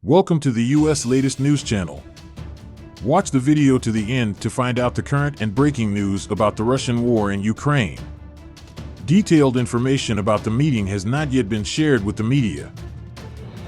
Welcome to the U.S. latest news channel. Watch the video to the end to find out the current and breaking news about the Russian war in Ukraine. Detailed information about the meeting has not yet been shared with the media.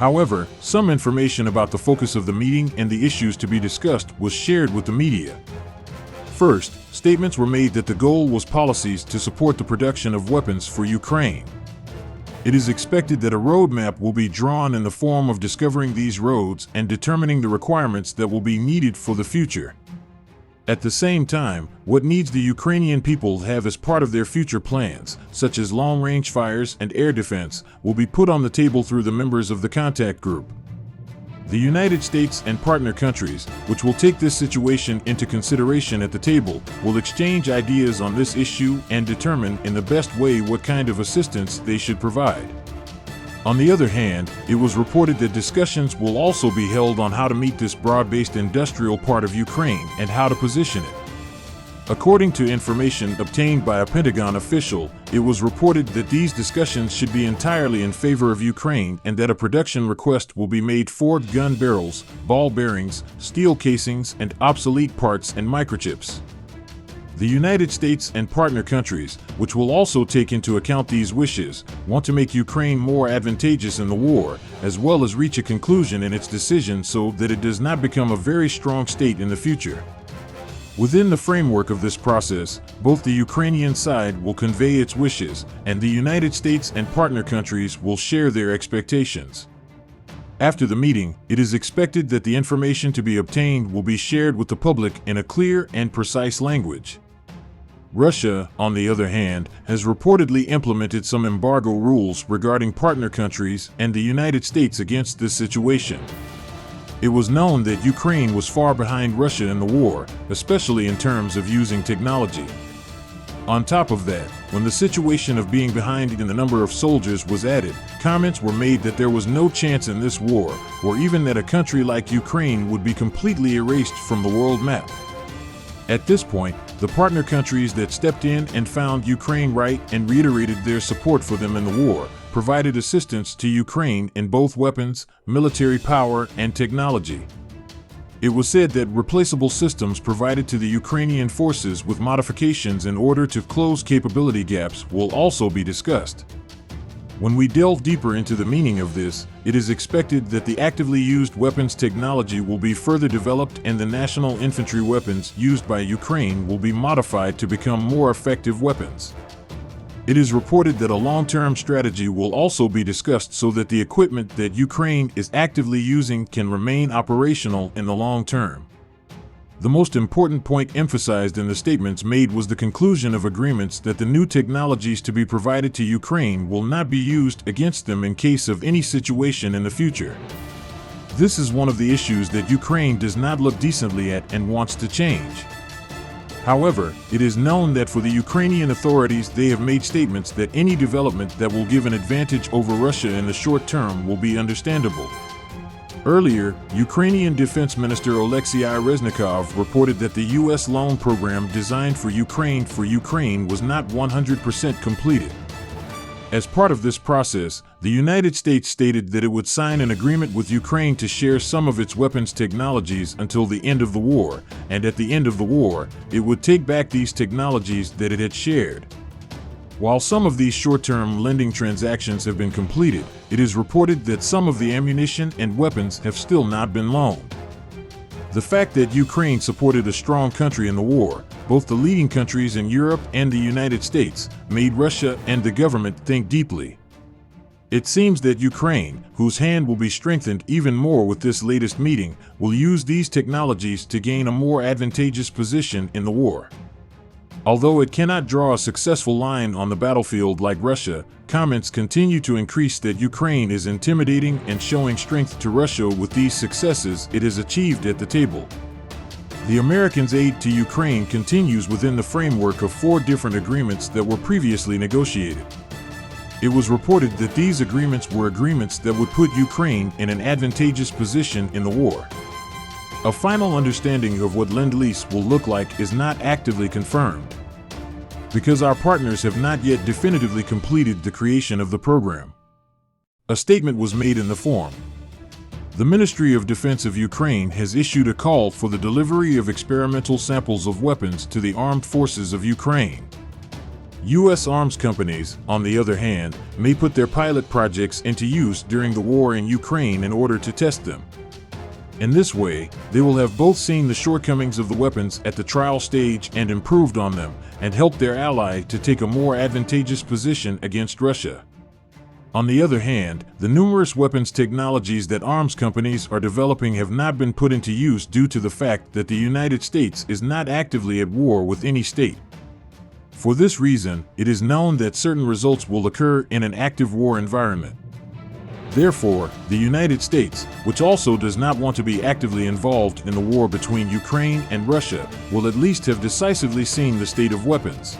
However, some information about the focus of the meeting and the issues to be discussed was shared with the media. First, statements were made that the goal was policies to support the production of weapons for Ukraine. It is expected that a roadmap will be drawn in the form of discovering these roads and determining the requirements that will be needed for the future. At the same time, what needs the Ukrainian people have as part of their future plans, such as long-range fires and air defense, will be put on the table through the members of the contact group. The United States and partner countries, which will take this situation into consideration at the table, will exchange ideas on this issue and determine in the best way what kind of assistance they should provide. On the other hand, it was reported that discussions will also be held on how to meet this broad-based industrial part of Ukraine and how to position it. According to information obtained by a Pentagon official, it was reported that these discussions should be entirely in favor of Ukraine and that a production request will be made for gun barrels, ball bearings, steel casings, and obsolete parts and microchips. The United States and partner countries, which will also take into account these wishes, want to make Ukraine more advantageous in the war, as well as reach a conclusion in its decision so that it does not become a very strong state in the future. Within the framework of this process, both the Ukrainian side will convey its wishes, and the United States and partner countries will share their expectations. After the meeting, it is expected that the information to be obtained will be shared with the public in a clear and precise language. Russia, on the other hand, has reportedly implemented some embargo rules regarding partner countries and the United States against this situation. It was known that Ukraine was far behind Russia in the war, especially in terms of using technology. On top of that, when the situation of being behind in the number of soldiers was added, comments were made that there was no chance in this war, or even that a country like Ukraine would be completely erased from the world map. At this point, the partner countries that stepped in and found Ukraine right and reiterated their support for them in the war, provided assistance to Ukraine in both weapons, military power, and technology. It was said that replaceable systems provided to the Ukrainian Forces with modifications in order to close capability gaps will also be discussed. When we delve deeper into the meaning of this, it is expected that the actively used weapons technology will be further developed and the national infantry weapons used by Ukraine will be modified to become more effective weapons. It is reported that a long-term strategy will also be discussed so that the equipment that Ukraine is actively using can remain operational in the long term. The most important point emphasized in the statements made was the conclusion of agreements that the new technologies to be provided to Ukraine will not be used against them in case of any situation in the future. This is one of the issues that Ukraine does not look decently at and wants to change. However, it is known that for the Ukrainian authorities they have made statements that any development that will give an advantage over Russia in the short term will be understandable. Earlier, Ukrainian Defense Minister Oleksiy Reznikov reported that the U.S. loan program designed for Ukraine was not 100% completed. As part of this process, the United States stated that it would sign an agreement with Ukraine to share some of its weapons technologies until the end of the war, and at the end of the war, it would take back these technologies that it had shared. While some of these short-term lending transactions have been completed, it is reported that some of the ammunition and weapons have still not been loaned. The fact that Ukraine supported a strong country in the war, both the leading countries in Europe and the United States, made Russia and the government think deeply. It seems that Ukraine, whose hand will be strengthened even more with this latest meeting, will use these technologies to gain a more advantageous position in the war. Although it cannot draw a successful line on the battlefield like Russia, comments continue to increase that Ukraine is intimidating and showing strength to Russia with these successes it has achieved at the table. The Americans' aid to Ukraine continues within the framework of 4 different agreements that were previously negotiated. It was reported that these agreements were agreements that would put Ukraine in an advantageous position in the war. A final understanding of what Lend-Lease will look like is not actively confirmed, because our partners have not yet definitively completed the creation of the program. A statement was made in the form, The Ministry of Defense of Ukraine has issued a call for the delivery of experimental samples of weapons to the armed forces of Ukraine. U.S. arms companies, on the other hand, may put their pilot projects into use during the war in Ukraine in order to test them. In this way, they will have both seen the shortcomings of the weapons at the trial stage and improved on them, and helped their ally to take a more advantageous position against Russia. On the other hand, the numerous weapons technologies that arms companies are developing have not been put into use due to the fact that the United States is not actively at war with any state. For this reason, it is known that certain results will occur in an active war environment. Therefore, the United States, which also does not want to be actively involved in the war between Ukraine and Russia, will at least have decisively seen the state of weapons.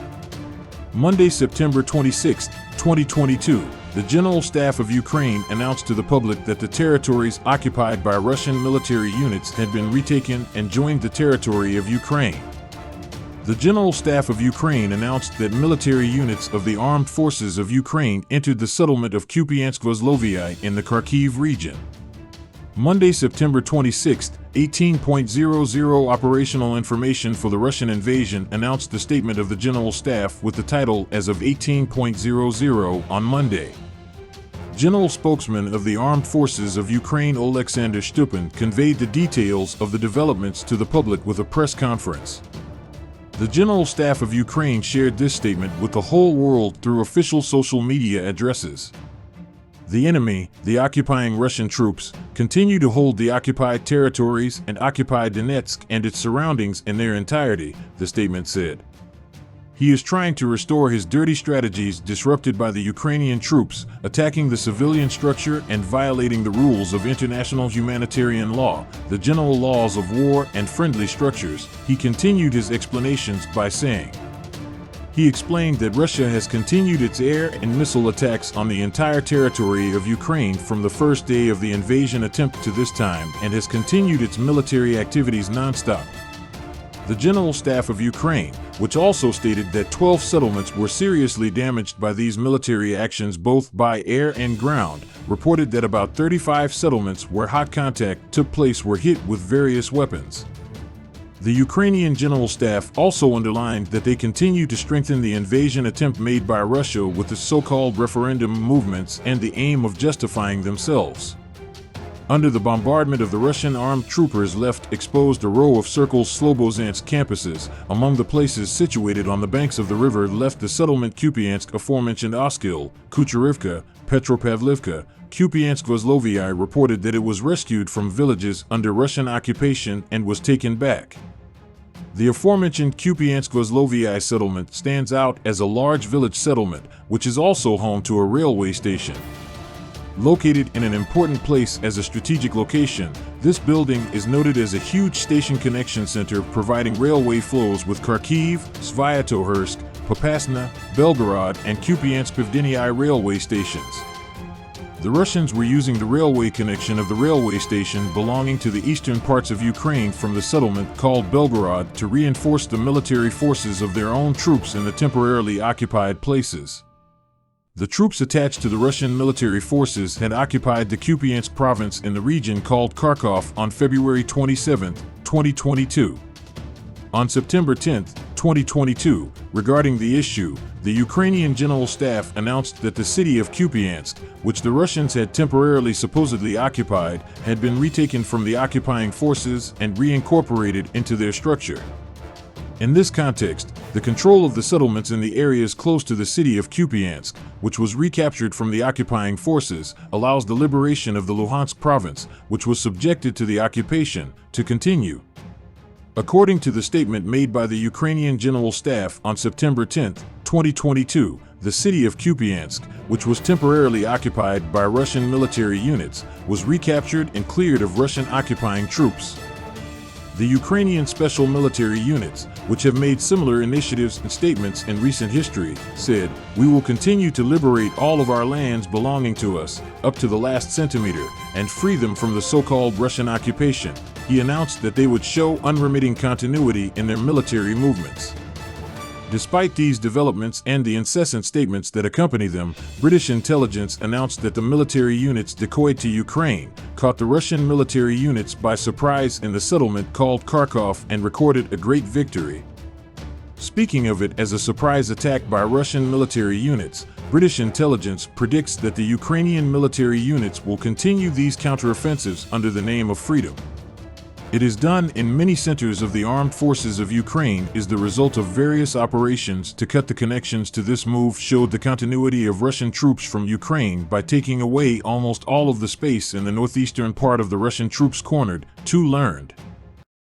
Monday, September 26, 2022, the General Staff of Ukraine announced to the public that the territories occupied by Russian military units had been retaken and joined the territory of Ukraine. The General Staff of Ukraine announced that military units of the Armed Forces of Ukraine entered the settlement of Kupiansk-Vozloviye in the Kharkiv region. Monday, September 26, 18.00 Operational information for the Russian invasion announced the statement of the General Staff with the title as of 18.00 on Monday. General Spokesman of the Armed Forces of Ukraine Oleksandr Stupin conveyed the details of the developments to the public with a press conference. The General Staff of Ukraine shared this statement with the whole world through official social media addresses. The enemy, the occupying Russian troops, continue to hold the occupied territories and occupy Donetsk and its surroundings in their entirety, the statement said. He is trying to restore his dirty strategies disrupted by the Ukrainian troops, attacking the civilian structure and violating the rules of international humanitarian law, the general laws of war and friendly structures. He continued his explanations by saying, he explained that Russia has continued its air and missile attacks on the entire territory of Ukraine from the first day of the invasion attempt to this time and has continued its military activities non-stop. The General Staff of Ukraine, which also stated that 12 settlements were seriously damaged by these military actions both by air and ground, reported that about 35 settlements where hot contact took place were hit with various weapons. The Ukrainian General Staff also underlined that they continue to strengthen the invasion attempt made by Russia with the so-called referendum movements and the aim of justifying themselves. Under the bombardment of the Russian armed troopers left exposed a row of circles Slobozhansk campuses, among the places situated on the banks of the river left the settlement Kupiansk aforementioned Oskil, Kucherivka, Petropavlivka. Kupiansk-Vozloviye reported that it was rescued from villages under Russian occupation and was taken back. The aforementioned Kupiansk-Vozloviye settlement stands out as a large village settlement, which is also home to a railway station. Located in an important place as a strategic location, this building is noted as a huge station connection center providing railway flows with Kharkiv, Sviatohorsk, Popasna, Belgorod, and Kupiansk-Pivdeniye railway stations. The Russians were using the railway connection of the railway station belonging to the eastern parts of Ukraine from the settlement called Belgorod to reinforce the military forces of their own troops in the temporarily occupied places. The troops attached to the Russian military forces had occupied the Kupiansk province in the region called Kharkov on February 27, 2022. On September 10, 2022, regarding the issue, the Ukrainian General Staff announced that the city of Kupiansk, which the Russians had temporarily supposedly occupied, had been retaken from the occupying forces and reincorporated into their structure. In this context, the control of the settlements in the areas close to the city of Kupiansk, which was recaptured from the occupying forces, allows the liberation of the Luhansk province, which was subjected to the occupation, to continue. According to the statement made by the Ukrainian General Staff on September 10, 2022, the city of Kupiansk, which was temporarily occupied by Russian military units, was recaptured and cleared of Russian occupying troops. The Ukrainian Special Military Units, which have made similar initiatives and statements in recent history, said, "We will continue to liberate all of our lands belonging to us, up to the last centimeter, and free them from the so-called Russian occupation." He announced that they would show unremitting continuity in their military movements. Despite these developments and the incessant statements that accompany them, British intelligence announced that the military units decoyed to Ukraine caught the Russian military units by surprise in the settlement called Kharkov and recorded a great victory. Speaking of it as a surprise attack by Russian military units, British intelligence predicts that the Ukrainian military units will continue these counteroffensives under the name of freedom. It is done in many centers of the armed forces of Ukraine is the result of various operations to cut the connections to this move showed the continuity of Russian troops from Ukraine by taking away almost all of the space in the northeastern part of the Russian troops cornered, 2 learned.